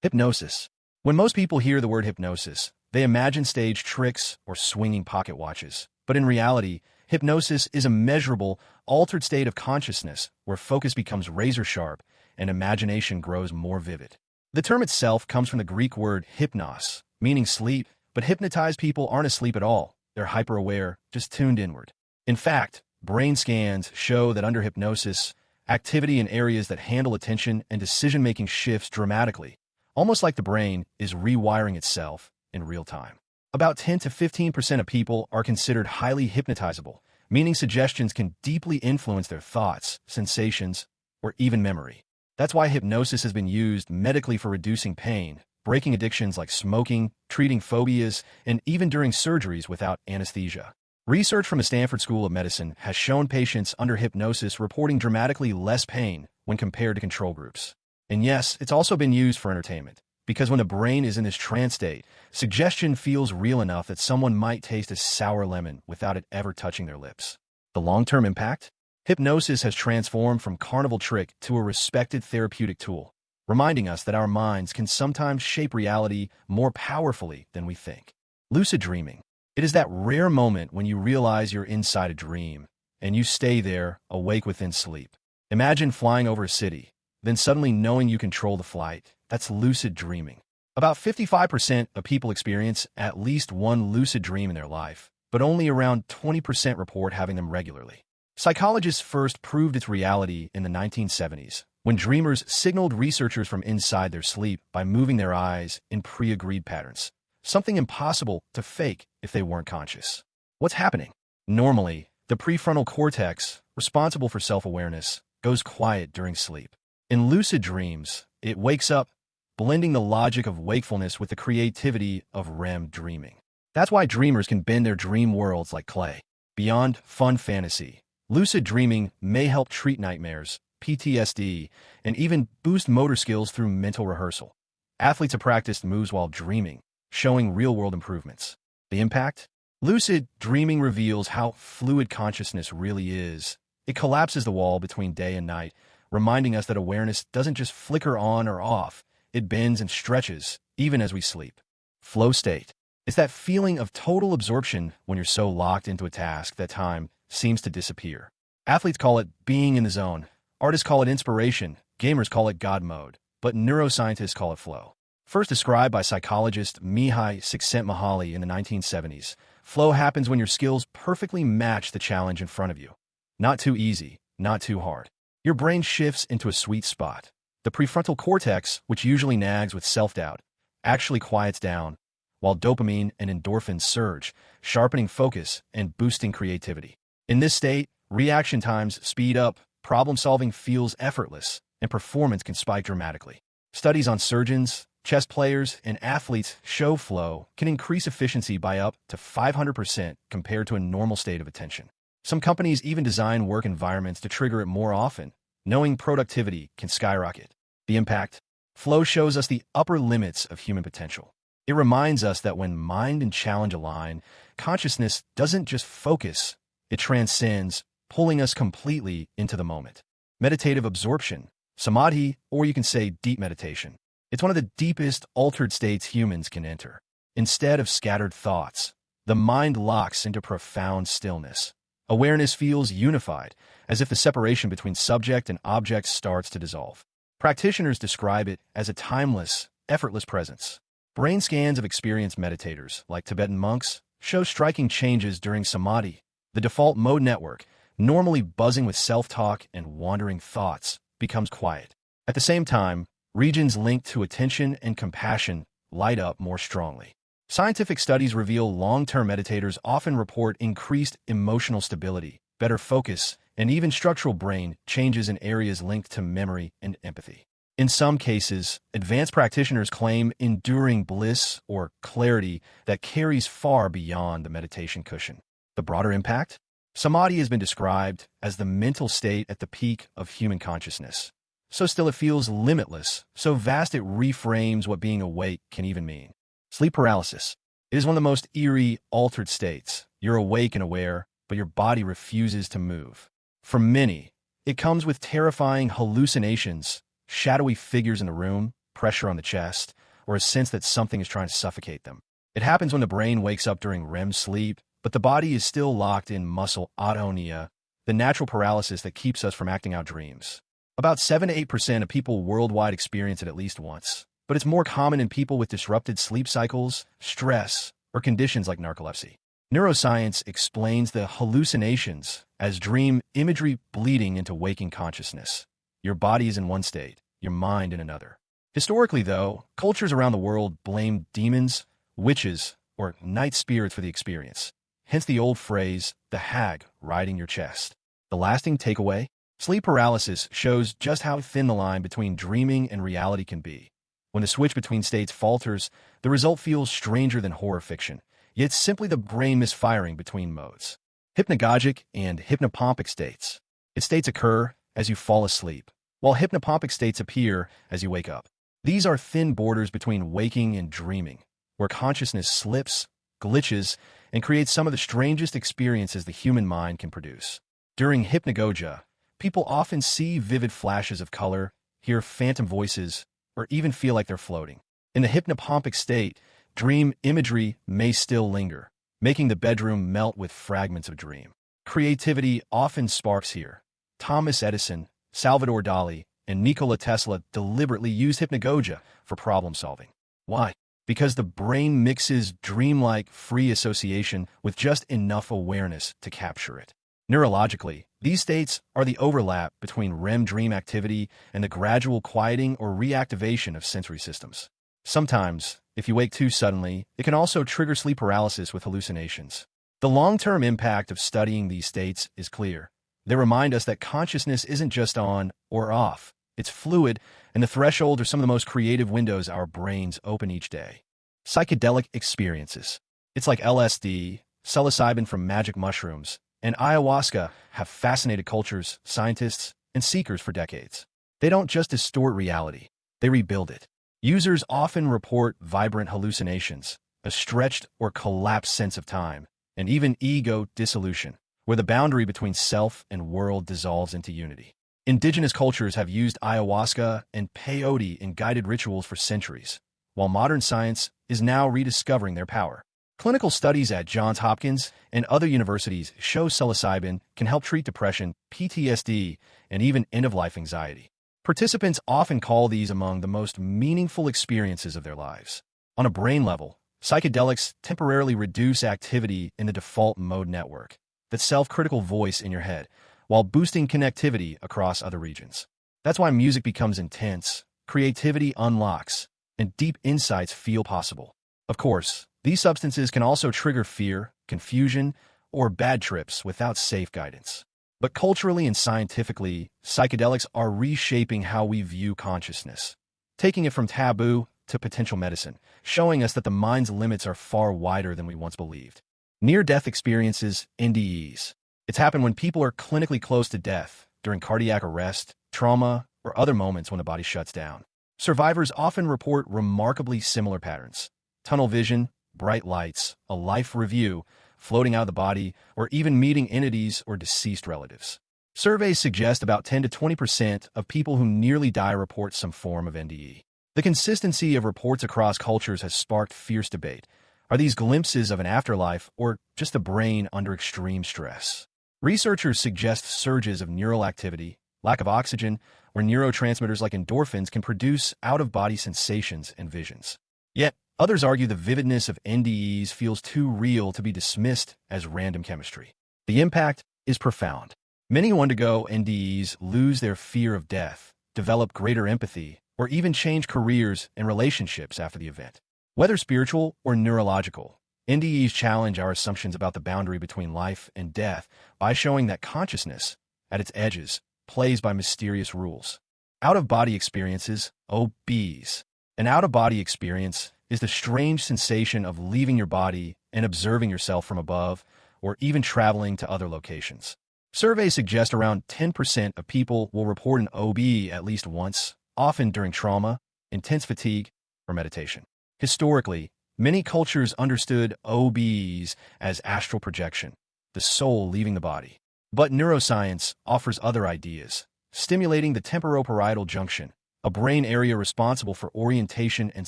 Hypnosis. When most people hear the word hypnosis, they imagine stage tricks or swinging pocket watches. But in reality, hypnosis is a measurable, altered state of consciousness where focus becomes razor-sharp and imagination grows more vivid. The term itself comes from the Greek word hypnos, meaning sleep, but hypnotized people aren't asleep at all. They're hyper-aware, just tuned inward. In fact, brain scans show that under hypnosis, activity in areas that handle attention and decision-making shifts dramatically, almost like the brain is rewiring itself in real time. About 10 to 15% of people are considered highly hypnotizable, meaning suggestions can deeply influence their thoughts, sensations, or even memory. That's why hypnosis has been used medically for reducing pain, breaking addictions like smoking, treating phobias, and even during surgeries without anesthesia. Research from the Stanford School of Medicine has shown patients under hypnosis reporting dramatically less pain when compared to control groups. And yes, it's also been used for entertainment, because when the brain is in this trance state, suggestion feels real enough that someone might taste a sour lemon without it ever touching their lips. The long-term impact? Hypnosis has transformed from carnival trick to a respected therapeutic tool, reminding us that our minds can sometimes shape reality more powerfully than we think. Lucid dreaming. It is that rare moment when you realize you're inside a dream, and you stay there, awake within sleep. Imagine flying over a city, then suddenly knowing you control the flight. That's lucid dreaming. About 55% of people experience at least one lucid dream in their life, but only around 20% report having them regularly. Psychologists first proved its reality in the 1970s, when dreamers signaled researchers from inside their sleep by moving their eyes in pre-agreed patterns, something impossible to fake if they weren't conscious. What's happening? Normally, the prefrontal cortex, responsible for self-awareness, goes quiet during sleep. In lucid dreams, it wakes up, blending the logic of wakefulness with the creativity of REM dreaming. That's why dreamers can bend their dream worlds like clay. Beyond fun fantasy, lucid dreaming may help treat nightmares, PTSD, and even boost motor skills through mental rehearsal. Athletes have practiced moves while dreaming, showing real-world improvements. The impact? Lucid dreaming reveals how fluid consciousness really is. It collapses the wall between day and night, reminding us that awareness doesn't just flicker on or off, it bends and stretches, even as we sleep. Flow state. It's that feeling of total absorption when you're so locked into a task that time seems to disappear. Athletes call it being in the zone. Artists call it inspiration. Gamers call it God mode. But neuroscientists call it flow. First described by psychologist Mihai Csikszentmihalyi in the 1970s, flow happens when your skills perfectly match the challenge in front of you. Not too easy, not too hard. Your brain shifts into a sweet spot. The prefrontal cortex, which usually nags with self-doubt, actually quiets down, while dopamine and endorphins surge, sharpening focus and boosting creativity. In this state, reaction times speed up, problem-solving feels effortless, and performance can spike dramatically. Studies on surgeons, chess players, and athletes show flow can increase efficiency by up to 500% compared to a normal state of attention. Some companies even design work environments to trigger it more often, knowing productivity can skyrocket. The impact? Flow shows us the upper limits of human potential. It reminds us that when mind and challenge align, consciousness doesn't just focus, it transcends, pulling us completely into the moment. Meditative absorption, Samadhi, or you can say deep meditation. It's one of the deepest altered states humans can enter. Instead of scattered thoughts, the mind locks into profound stillness. Awareness feels unified, as if the separation between subject and object starts to dissolve. Practitioners describe it as a timeless, effortless presence. Brain scans of experienced meditators, like Tibetan monks, show striking changes during Samadhi. The default mode network, normally buzzing with self-talk and wandering thoughts, becomes quiet. At the same time, regions linked to attention and compassion light up more strongly. Scientific studies reveal long-term meditators often report increased emotional stability, better focus, and even structural brain changes in areas linked to memory and empathy. In some cases, advanced practitioners claim enduring bliss or clarity that carries far beyond the meditation cushion. The broader impact? Samadhi has been described as the mental state at the peak of human consciousness. So still it feels limitless, so vast it reframes what being awake can even mean. Sleep paralysis. It is one of the most eerie, altered states. You're awake and aware, but your body refuses to move. For many, it comes with terrifying hallucinations, shadowy figures in the room, pressure on the chest, or a sense that something is trying to suffocate them. It happens when the brain wakes up during REM sleep, but the body is still locked in muscle atonia, the natural paralysis that keeps us from acting out dreams. About 7 to 8% of people worldwide experience it at least once, but it's more common in people with disrupted sleep cycles, stress, or conditions like narcolepsy. Neuroscience explains the hallucinations as dream imagery bleeding into waking consciousness. Your body is in one state, your mind in another. Historically, though, cultures around the world blame demons, witches, or night spirits for the experience. Hence the old phrase, the hag riding your chest. The lasting takeaway? Sleep paralysis shows just how thin the line between dreaming and reality can be. When the switch between states falters, the result feels stranger than horror fiction. Yet it's simply the brain misfiring between modes. Hypnagogic and hypnopompic states. Its states occur as you fall asleep, while hypnopompic states appear as you wake up. These are thin borders between waking and dreaming, where consciousness slips, glitches, and creates some of the strangest experiences the human mind can produce. During hypnagogia, people often see vivid flashes of color, hear phantom voices, or even feel like they're floating. In the hypnopompic state, dream imagery may still linger, making the bedroom melt with fragments of dream. Creativity often sparks here. Thomas Edison, Salvador Dali, and Nikola Tesla deliberately used hypnagogia for problem solving. Why? Because the brain mixes dreamlike free association with just enough awareness to capture it. Neurologically, these states are the overlap between REM dream activity and the gradual quieting or reactivation of sensory systems. Sometimes, if you wake too suddenly, it can also trigger sleep paralysis with hallucinations. The long-term impact of studying these states is clear. They remind us that consciousness isn't just on or off. It's fluid, and the thresholds are some of the most creative windows our brains open each day. Psychedelic experiences. It's like LSD, psilocybin from magic mushrooms, and ayahuasca have fascinated cultures, scientists, and seekers for decades. They don't just distort reality, they rebuild it. Users often report vibrant hallucinations, a stretched or collapsed sense of time, and even ego dissolution, where the boundary between self and world dissolves into unity. Indigenous cultures have used ayahuasca and peyote in guided rituals for centuries, while modern science is now rediscovering their power. Clinical studies at Johns Hopkins and other universities show psilocybin can help treat depression, PTSD, and even end-of-life anxiety. Participants often call these among the most meaningful experiences of their lives. On a brain level, psychedelics temporarily reduce activity in the default mode network, that self-critical voice in your head, while boosting connectivity across other regions. That's why music becomes intense, creativity unlocks, and deep insights feel possible. Of course, these substances can also trigger fear, confusion, or bad trips without safe guidance. But culturally and scientifically, psychedelics are reshaping how we view consciousness, taking it from taboo to potential medicine, showing us that the mind's limits are far wider than we once believed. Near-death experiences, NDEs. It's happened when people are clinically close to death, during cardiac arrest, trauma, or other moments when the body shuts down. Survivors often report remarkably similar patterns: tunnel vision, bright lights, a life review, floating out of the body, or even meeting entities or deceased relatives. Surveys suggest about 10 to 20% of people who nearly die report some form of NDE. The consistency of reports across cultures has sparked fierce debate. Are these glimpses of an afterlife or just the brain under extreme stress? Researchers suggest surges of neural activity, lack of oxygen, or neurotransmitters like endorphins can produce out-of-body sensations and visions. Yet, others argue the vividness of NDEs feels too real to be dismissed as random chemistry. The impact is profound. Many who undergo NDEs lose their fear of death, develop greater empathy, or even change careers and relationships after the event. Whether spiritual or neurological, NDEs challenge our assumptions about the boundary between life and death by showing that consciousness, at its edges, plays by mysterious rules. Out-of-body experiences, OBs. An out-of-body experience is the strange sensation of leaving your body and observing yourself from above, or even traveling to other locations. Surveys suggest around 10% of people will report an OB at least once, often during trauma, intense fatigue, or meditation. Historically, many cultures understood OBs as astral projection, the soul leaving the body. But neuroscience offers other ideas, stimulating the temporoparietal junction, a brain area responsible for orientation and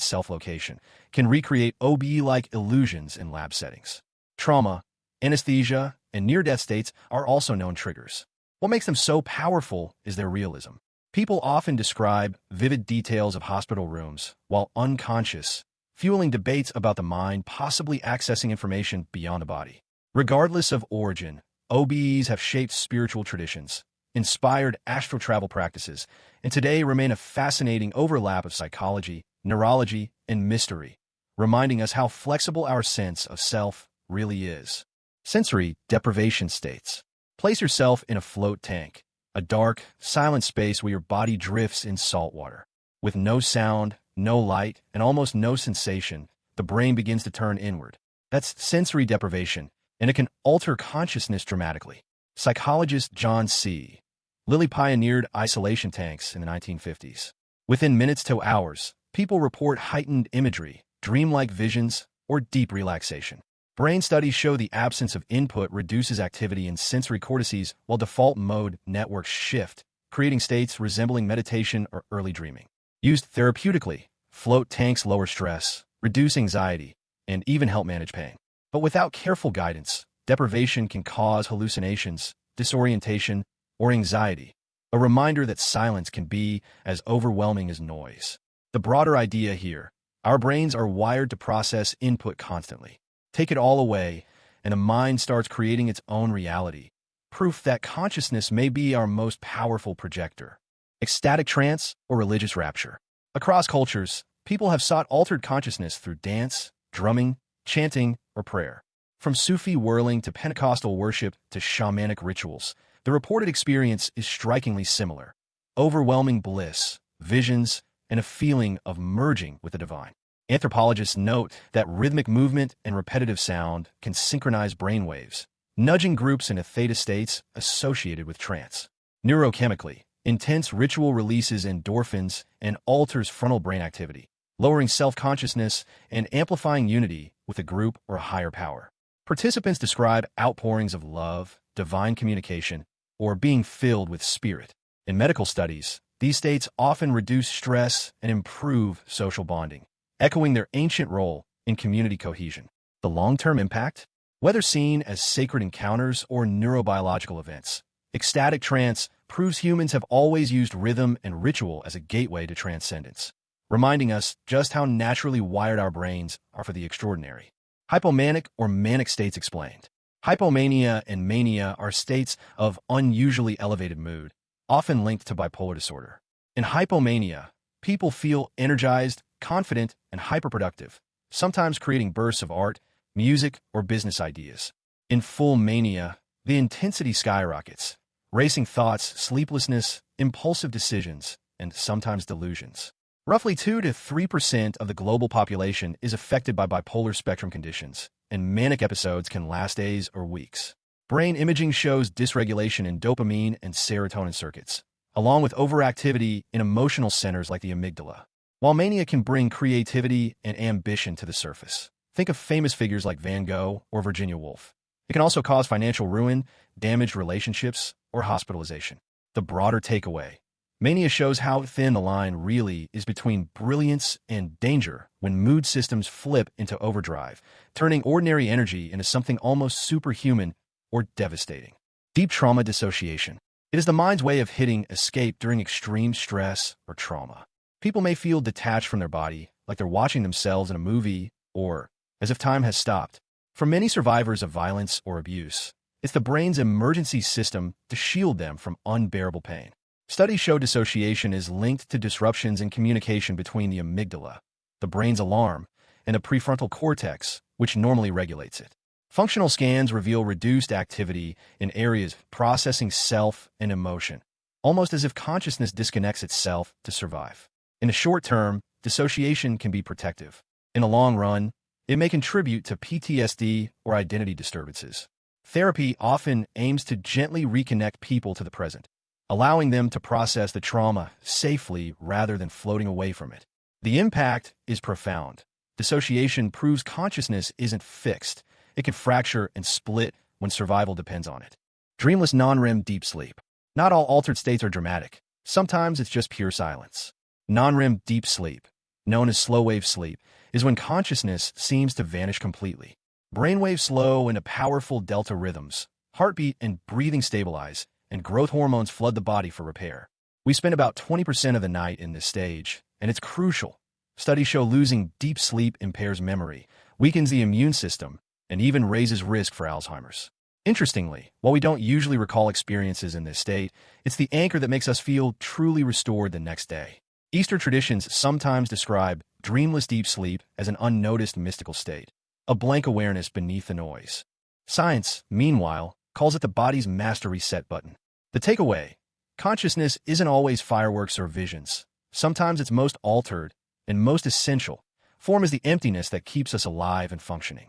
self-location, can recreate OBE-like illusions in lab settings. Trauma, anesthesia, and near-death states are also known triggers. What makes them so powerful is their realism. People often describe vivid details of hospital rooms while unconscious, fueling debates about the mind possibly accessing information beyond the body. Regardless of origin, OBEs have shaped spiritual traditions, inspired astral travel practices, and today remain a fascinating overlap of psychology, neurology, and mystery, reminding us how flexible our sense of self really is. Sensory deprivation states. Place yourself in a float tank, a dark, silent space where your body drifts in salt water. With no sound, no light, and almost no sensation, the brain begins to turn inward. That's sensory deprivation, and it can alter consciousness dramatically. Psychologist John C. Lilly pioneered isolation tanks in the 1950s. Within minutes to hours, people report heightened imagery, dreamlike visions, or deep relaxation. Brain studies show the absence of input reduces activity in sensory cortices while default mode networks shift, creating states resembling meditation or early dreaming. Used therapeutically, float tanks lower stress, reduce anxiety, and even help manage pain. But without careful guidance, deprivation can cause hallucinations, disorientation, or anxiety, a reminder that silence can be as overwhelming as noise. The broader idea here, our brains are wired to process input constantly. Take it all away, and the mind starts creating its own reality, proof that consciousness may be our most powerful projector. Ecstatic trance or religious rapture. Across cultures, people have sought altered consciousness through dance, drumming, chanting, or prayer. From Sufi whirling to Pentecostal worship to shamanic rituals, the reported experience is strikingly similar. Overwhelming bliss, visions, and a feeling of merging with the divine. Anthropologists note that rhythmic movement and repetitive sound can synchronize brainwaves, nudging groups into theta states associated with trance. Neurochemically, intense ritual releases endorphins and alters frontal brain activity, lowering self-consciousness and amplifying unity with a group or a higher power. Participants describe outpourings of love, divine communication, or being filled with spirit. In medical studies, these states often reduce stress and improve social bonding, echoing their ancient role in community cohesion. The long-term impact? Whether seen as sacred encounters or neurobiological events, ecstatic trance proves humans have always used rhythm and ritual as a gateway to transcendence, reminding us just how naturally wired our brains are for the extraordinary. Hypomanic or manic states explained. Hypomania and mania are states of unusually elevated mood, often linked to bipolar disorder. In hypomania, people feel energized, confident, and hyperproductive, sometimes creating bursts of art, music, or business ideas. In full mania, the intensity skyrockets, racing thoughts, sleeplessness, impulsive decisions, and sometimes delusions. Roughly 2 to 3% of the global population is affected by bipolar spectrum conditions, and manic episodes can last days or weeks. Brain imaging shows dysregulation in dopamine and serotonin circuits, along with overactivity in emotional centers like the amygdala. While mania can bring creativity and ambition to the surface, think of famous figures like Van Gogh or Virginia Woolf. It can also cause financial ruin, damaged relationships, or hospitalization. The broader takeaway. Mania shows how thin the line really is between brilliance and danger when mood systems flip into overdrive, turning ordinary energy into something almost superhuman or devastating. Deep trauma dissociation. It is the mind's way of hitting escape during extreme stress or trauma. People may feel detached from their body, like they're watching themselves in a movie, or as if time has stopped. For many survivors of violence or abuse, it's the brain's emergency system to shield them from unbearable pain. Studies show dissociation is linked to disruptions in communication between the amygdala, the brain's alarm, and the prefrontal cortex, which normally regulates it. Functional scans reveal reduced activity in areas processing self and emotion, almost as if consciousness disconnects itself to survive. In the short term, dissociation can be protective. In the long run, it may contribute to PTSD or identity disturbances. Therapy often aims to gently reconnect people to the present, allowing them to process the trauma safely rather than floating away from it. The impact is profound. Dissociation proves consciousness isn't fixed. It can fracture and split when survival depends on it. Dreamless non-REM deep sleep. Not all altered states are dramatic. Sometimes it's just pure silence. Non-REM deep sleep, known as slow-wave sleep, is when consciousness seems to vanish completely. Brainwaves slow into powerful delta rhythms, heartbeat and breathing stabilize, and growth hormones flood the body for repair. We spend about 20% of the night in this stage, and it's crucial. Studies show losing deep sleep impairs memory, weakens the immune system, and even raises risk for Alzheimer's. Interestingly, while we don't usually recall experiences in this state, it's the anchor that makes us feel truly restored the next day. Eastern traditions sometimes describe dreamless deep sleep as an unnoticed mystical state, a blank awareness beneath the noise. Science, meanwhile, calls it the body's master reset button. The takeaway: consciousness isn't always fireworks or visions. Sometimes it's most altered and most essential form is the emptiness that keeps us alive and functioning.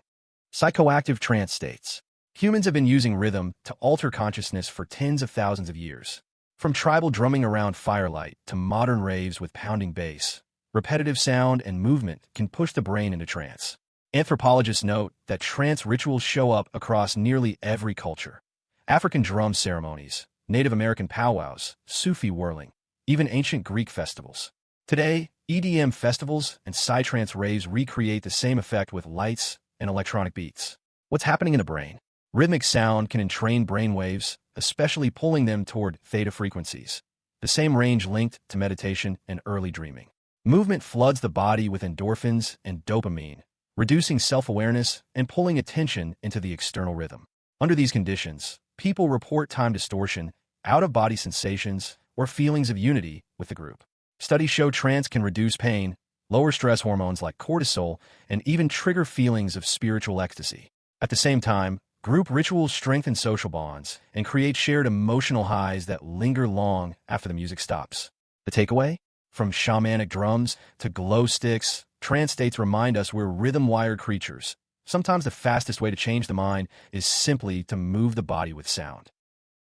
Psychoactive trance states. Humans have been using rhythm to alter consciousness for tens of thousands of years. From tribal drumming around firelight to modern raves with pounding bass, repetitive sound and movement can push the brain into trance. Anthropologists note that trance rituals show up across nearly every culture. African drum ceremonies, Native American powwows, Sufi whirling, even ancient Greek festivals. Today, EDM festivals and psytrance raves recreate the same effect with lights and electronic beats. What's happening in the brain? Rhythmic sound can entrain brain waves, especially pulling them toward theta frequencies, the same range linked to meditation and early dreaming. Movement floods the body with endorphins and dopamine, reducing self-awareness and pulling attention into the external rhythm. Under these conditions, people report time distortion, out-of-body sensations, or feelings of unity with the group. Studies show trance can reduce pain, lower stress hormones like cortisol, and even trigger feelings of spiritual ecstasy. At the same time, group rituals strengthen social bonds and create shared emotional highs that linger long after the music stops. The takeaway? From shamanic drums to glow sticks, trance states remind us we're rhythm-wired creatures. Sometimes the fastest way to change the mind is simply to move the body with sound.